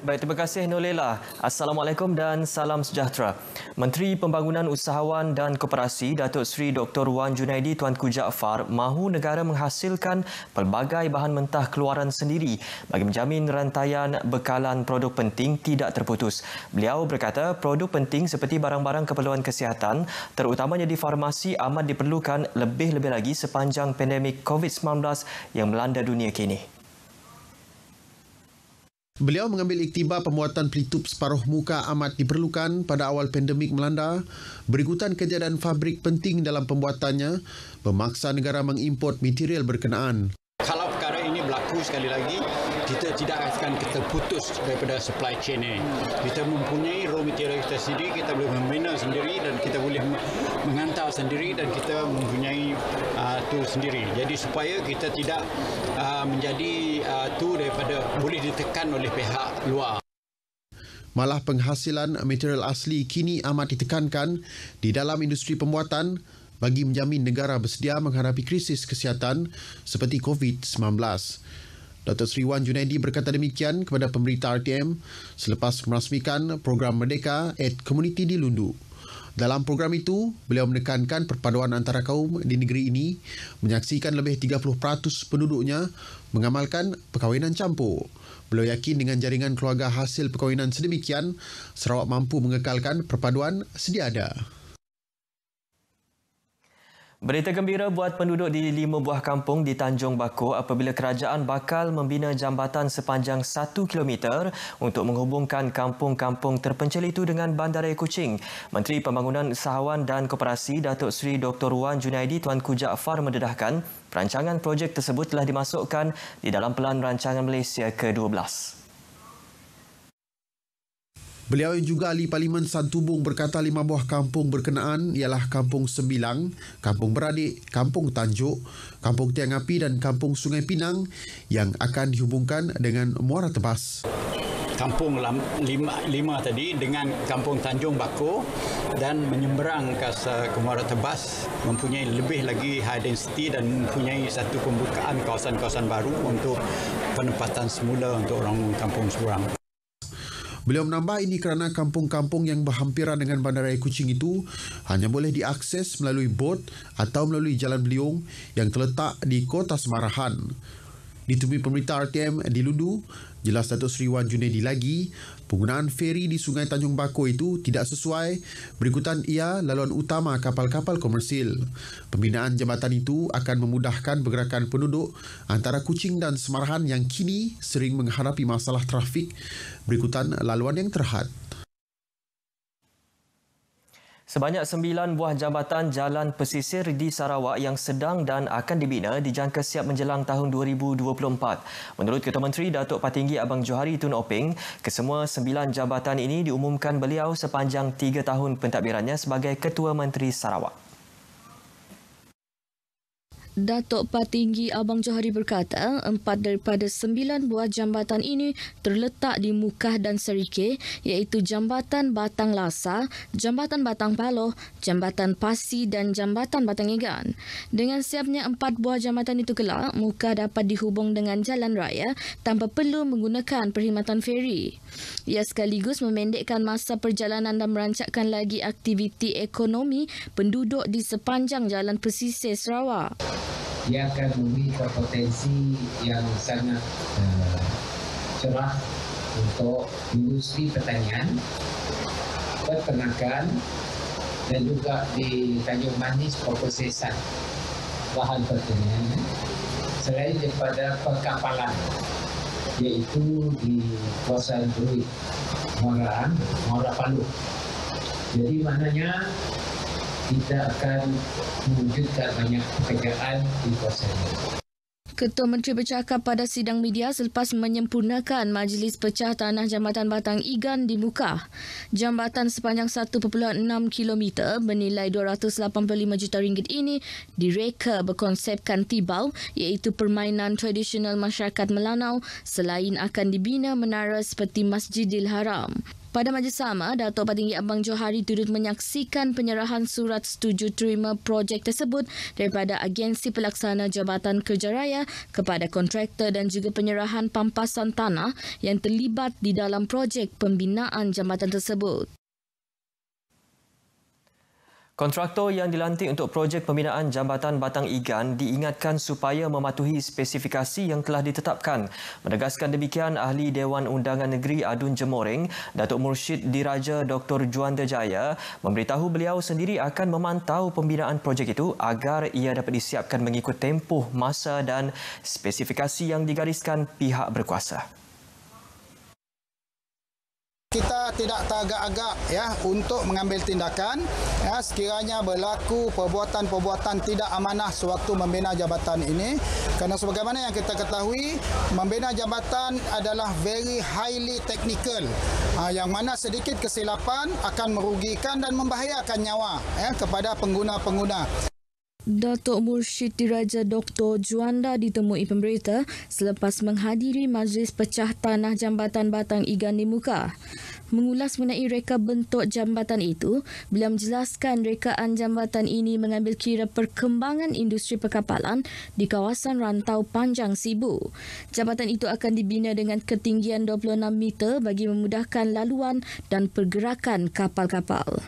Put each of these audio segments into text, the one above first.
Baik, terima kasih Nolela. Assalamualaikum dan salam sejahtera. Menteri Pembangunan Usahawan dan Koperasi Datuk Seri Dr. Wan Junaidi Tuanku Jaafar mahu negara menghasilkan pelbagai bahan mentah keluaran sendiri bagi menjamin rantaian bekalan produk penting tidak terputus. Beliau berkata produk penting seperti barang-barang keperluan kesihatan terutamanya di farmasi amat diperlukan lebih-lebih lagi sepanjang pandemik COVID-19 yang melanda dunia kini. Beliau mengambil iktibar pembuatan pelitup separuh muka amat diperlukan pada awal pandemik melanda, berikutan kejadian fabrik penting dalam pembuatannya, memaksa negara mengimport material berkenaan. Kalau perkara ini berlaku sekali lagi, kita tidak akan terputus daripada supply chain ini. Kita mempunyai raw material kita sendiri, kita boleh membina sendiri dan kita boleh menghantar sendiri dan kita mempunyai itu sendiri. Jadi supaya kita tidak menjadi itu daripada boleh ditekan oleh pihak luar. Malah penghasilan material asli kini amat ditekankan di dalam industri pembuatan bagi menjamin negara bersedia menghadapi krisis kesihatan seperti COVID-19. Dr. Seri Wan Junaidi berkata demikian kepada pemberita RTM selepas merasmikan program Merdeka at Community di Lundu. Dalam program itu, beliau menekankan perpaduan antara kaum di negeri ini menyaksikan lebih 30% penduduknya mengamalkan perkahwinan campur. Beliau yakin dengan jaringan keluarga hasil perkahwinan sedemikian, Sarawak mampu mengekalkan perpaduan sedia ada. Berita gembira buat penduduk di 5 buah kampung di Tanjung Bakor apabila kerajaan bakal membina jambatan sepanjang 1 km untuk menghubungkan kampung-kampung terpencil itu dengan Bandaraya Kuching. Menteri Pembangunan Usahawan dan Koperasi Datuk Seri Dr. Wan Junaidi Tuanku Jaafar mendedahkan perancangan projek tersebut telah dimasukkan di dalam Pelan Rancangan Malaysia ke-12. Beliau yang juga ahli Parlimen Santubong berkata 5 buah kampung berkenaan ialah Kampung Sembilang, Kampung Beradik, Kampung Tanjuk, Kampung Tiang Api dan Kampung Sungai Pinang yang akan dihubungkan dengan Muara Tebas. Kampung 5 tadi dengan Kampung Tanjung Bakor dan menyeberang ke Muara Tebas mempunyai lebih lagi high density dan mempunyai satu pembukaan kawasan-kawasan baru untuk penempatan semula untuk orang kampung seberang. Beliau menambah ini kerana kampung-kampung yang berhampiran dengan Bandaraya Kuching itu hanya boleh diakses melalui bot atau melalui jalan beliung yang terletak di Kota Semarahan. Ditemui pemberita RTM di Lundu, jelas Datuk Seri Wan Junaidi lagi, penggunaan feri di Sungai Tanjung Bakor itu tidak sesuai, berikutan ia laluan utama kapal-kapal komersil. Pembinaan jambatan itu akan memudahkan pergerakan penduduk antara Kuching dan Semarahan yang kini sering menghadapi masalah trafik berikutan laluan yang terhad. Sebanyak 9 buah jambatan jalan pesisir di Sarawak yang sedang dan akan dibina dijangka siap menjelang tahun 2024. Menurut Ketua Menteri Datuk Patinggi Abang Johari Tun Openg, kesemua 9 jambatan ini diumumkan beliau sepanjang 3 tahun pentadbirannya sebagai Ketua Menteri Sarawak. Datuk Patinggi Abang Johari berkata, 4 daripada 9 buah jambatan ini terletak di Mukah dan Serikeh, iaitu Jambatan Batang Lasa, Jambatan Batang Paloh, Jambatan Pasi dan Jambatan Batang Igan. Dengan siapnya 4 buah jambatan itu kelak, Mukah dapat dihubung dengan jalan raya tanpa perlu menggunakan perkhidmatan feri. Ia sekaligus memendekkan masa perjalanan dan merancangkan lagi aktiviti ekonomi penduduk di sepanjang jalan pesisir Sarawak. Dia akan memberikan potensi yang sangat cerah untuk industri pertanian, peternakan dan juga di Tanjung Manis perprosesan bahan pertanian. Selain daripada perkapalan, iaitu di kawasan Bruit, Muara Palu. Jadi maknanya kita akan mewujudkan banyak pekerjaan di kawasan ini. Ketua Menteri bercakap pada sidang media selepas menyempurnakan Majlis Pecah Tanah Jambatan Batang Igan di Mukah. Jambatan sepanjang 1.6 km bernilai RM285 juta ini direka berkonsepkan tibau, iaitu permainan tradisional masyarakat Melanau, selain akan dibina menara seperti Masjidil Haram. Pada majlis sama, Datuk Patinggi Abang Johari turut menyaksikan penyerahan surat setuju terima projek tersebut daripada Agensi Pelaksana Jabatan Kerja Raya kepada kontraktor dan juga penyerahan pampasan tanah yang terlibat di dalam projek pembinaan jambatan tersebut. Kontraktor yang dilantik untuk projek pembinaan Jambatan Batang Igan diingatkan supaya mematuhi spesifikasi yang telah ditetapkan. Menegaskan demikian Ahli Dewan Undangan Negeri Adun Jemoreng, Datuk Mursyid Diraja Dr. Juanda Jaya memberitahu beliau sendiri akan memantau pembinaan projek itu agar ia dapat disiapkan mengikut tempoh masa dan spesifikasi yang digariskan pihak berkuasa. Kita tidak teragak-agak untuk mengambil tindakan sekiranya berlaku perbuatan-perbuatan tidak amanah sewaktu membina jabatan ini, kerana sebagaimana yang kita ketahui, membina jabatan adalah very highly technical, yang mana sedikit kesilapan akan merugikan dan membahayakan nyawa kepada pengguna-pengguna. Datuk Mursyid Diraja Dr. Juanda ditemui pemberita selepas menghadiri majlis pecah tanah Jambatan Batang Igan di Mukah. Mengulas mengenai reka bentuk jambatan itu, beliau menjelaskan rekaan jambatan ini mengambil kira perkembangan industri perkapalan di kawasan rantau panjang Sibu. Jambatan itu akan dibina dengan ketinggian 26 meter bagi memudahkan laluan dan pergerakan kapal-kapal.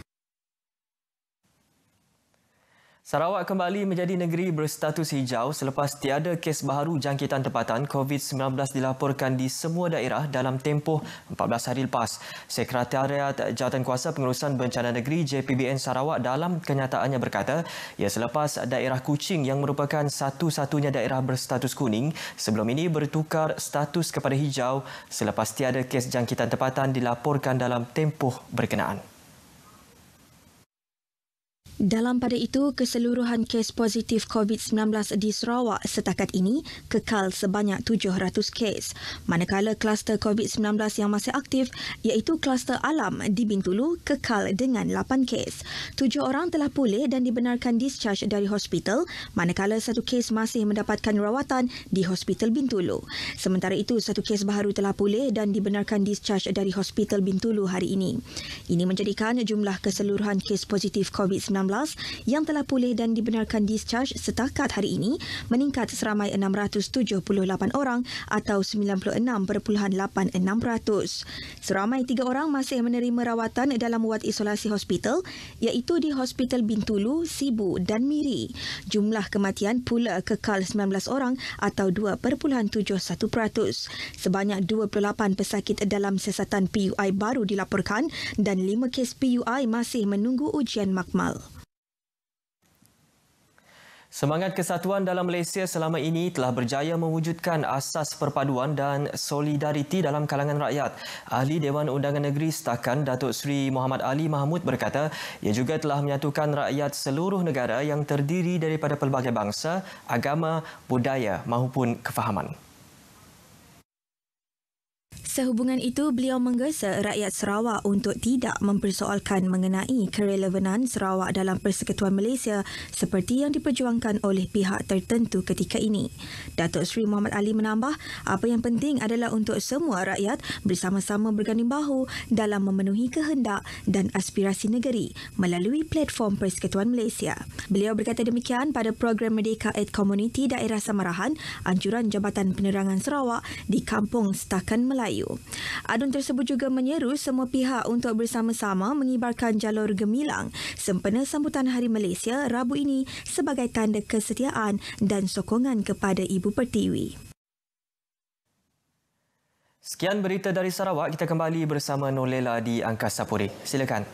Sarawak kembali menjadi negeri berstatus hijau selepas tiada kes baharu jangkitan tempatan COVID-19 dilaporkan di semua daerah dalam tempoh 14 hari lepas. Sekretariat Jawatankuasa Pengurusan Bencana Negeri JPBN Sarawak dalam kenyataannya berkata, ia selepas daerah Kuching yang merupakan satu-satunya daerah berstatus kuning sebelum ini bertukar status kepada hijau selepas tiada kes jangkitan tempatan dilaporkan dalam tempoh berkenaan. Dalam pada itu, keseluruhan kes positif COVID-19 di Sarawak setakat ini kekal sebanyak 700 kes. Manakala kluster COVID-19 yang masih aktif iaitu kluster alam di Bintulu kekal dengan 8 kes. 7 orang telah pulih dan dibenarkan discharge dari hospital, manakala 1 kes masih mendapatkan rawatan di Hospital Bintulu. Sementara itu, 1 kes baharu telah pulih dan dibenarkan discharge dari Hospital Bintulu hari ini. Ini menjadikan jumlah keseluruhan kes positif COVID-19 yang telah pulih dan dibenarkan discharge setakat hari ini meningkat seramai 678 orang atau 96.86%. Seramai 3 orang masih menerima rawatan dalam wad isolasi hospital iaitu di Hospital Bintulu, Sibu dan Miri. Jumlah kematian pula kekal 19 orang atau 2.71%. Sebanyak 28 pesakit dalam siasatan PUI baru dilaporkan dan 5 kes PUI masih menunggu ujian makmal. Semangat kesatuan dalam Malaysia selama ini telah berjaya mewujudkan asas perpaduan dan solidariti dalam kalangan rakyat. Ahli Dewan Undangan Negeri Setakan Datuk Seri Muhammad Ali Mahmud berkata, ia juga telah menyatukan rakyat seluruh negara yang terdiri daripada pelbagai bangsa, agama, budaya maupun kefahaman. Sehubungan itu, beliau menggesa rakyat Sarawak untuk tidak mempersoalkan mengenai kerelevanan Sarawak dalam Persekutuan Malaysia seperti yang diperjuangkan oleh pihak tertentu ketika ini. Datuk Seri Muhammad Ali menambah, apa yang penting adalah untuk semua rakyat bersama-sama berganding bahu dalam memenuhi kehendak dan aspirasi negeri melalui platform Persekutuan Malaysia. Beliau berkata demikian pada program Merdeka Aid Community Daerah Samarahan, anjuran Jabatan Penerangan Sarawak di Kampung Setakan Melayu. Adun tersebut juga menyeru semua pihak untuk bersama-sama mengibarkan jalur gemilang sempena sambutan Hari Malaysia Rabu ini sebagai tanda kesetiaan dan sokongan kepada Ibu Pertiwi. Sekian berita dari Sarawak. Kita kembali bersama Nolela di Angkasa Puri. Silakan.